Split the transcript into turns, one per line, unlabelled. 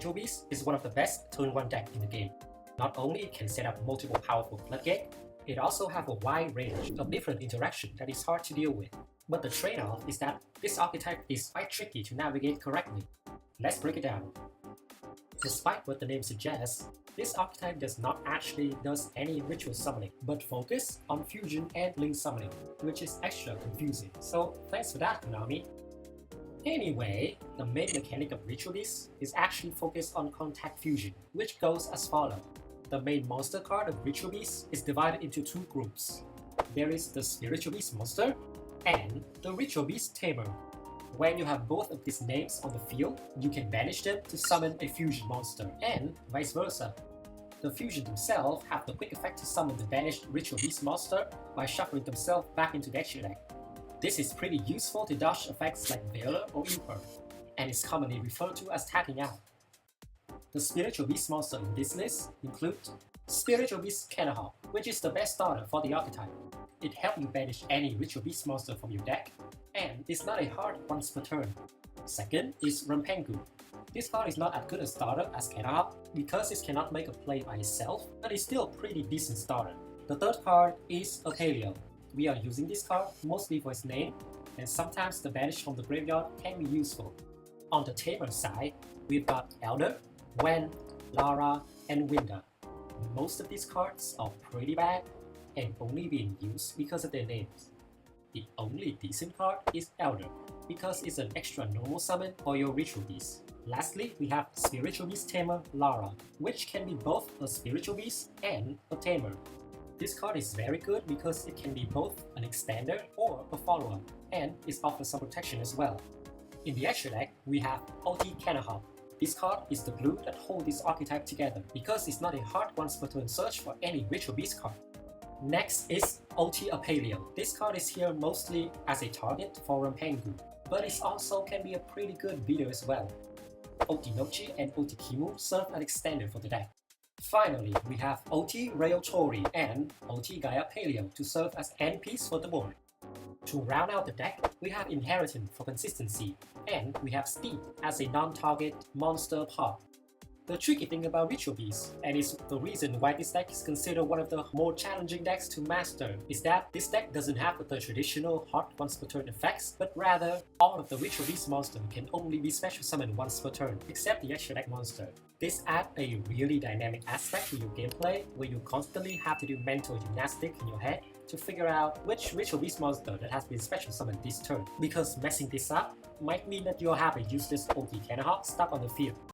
Ritual Beast is one of the best turn 1 deck in the game. Not only it can set up multiple powerful floodgates, it also has a wide range of different interactions that is hard to deal with. But the trade-off is that this archetype is quite tricky to navigate correctly. Let's break it down. Despite what the name suggests, this archetype does not actually does any ritual summoning, but focus on fusion and link summoning, which is extra confusing. So thanks for that, Konami. Anyway, the main mechanic of Ritual Beast is actually focused on contact fusion, which goes as follows. The main monster card of Ritual Beast is divided into two groups. There is the Spiritual Beast monster and the Ritual Beast tamer. When you have both of these names on the field, you can banish them to summon a fusion monster, and vice versa. The fusion themselves have the quick effect to summon the banished Ritual Beast monster by shuffling themselves back into the extra deck. This is pretty useful to dodge effects like Veiler or Imper, and is commonly referred to as tagging out. The Spiritual Beast monster in this list include Spiritual Beast Cannahawk, which is the best starter for the archetype. It helps you banish any Ritual Beast monster from your deck, and it's not a hard once per turn. Second is Rampengu. This card is not as good a starter as Cannahawk because it cannot make a play by itself, but it's still a pretty decent starter. The third card is Apelio. We are using this card mostly for its name, and sometimes the banish from the graveyard can be useful. On the tamer side, we've got Elder, Wen, Lara, and Winda. Most of these cards are pretty bad and only being used because of their names. The only decent card is Elder, because it's an extra normal summon for your Ritual Beast. Lastly, we have Spiritual Beast Tamer Lara, which can be both a Spiritual Beast and a Tamer. This card is very good because it can be both an extender or a follow-up, and it offers some protection as well. In the extra deck, we have OT Cannahawk. This card is the glue that holds this archetype together because it's not a hard once per turn search for any Ritual Beast card. Next is OT Apelio. This card is here mostly as a target for Rampengu, but it also can be a pretty good beater as well. OT Nochi and OT Kimu serve as extender for the deck. Finally, we have OT Rayotori and OT Gaia Paleo to serve as endpiece for the board. To round out the deck, we have Inheritance for consistency, and we have Steep as a non-target monster part. The tricky thing about Ritual Beast, and is the reason why this deck is considered one of the more challenging decks to master, is that this deck doesn't have the traditional hard once per turn effects, but rather, all of the Ritual Beast monsters can only be special summoned once per turn, except the extra deck monster. This adds a really dynamic aspect to your gameplay, where you constantly have to do mental gymnastics in your head to figure out which Ritual Beast monster that has been special summoned this turn, because messing this up might mean that you'll have a useless OT Cannahawk stuck on the field.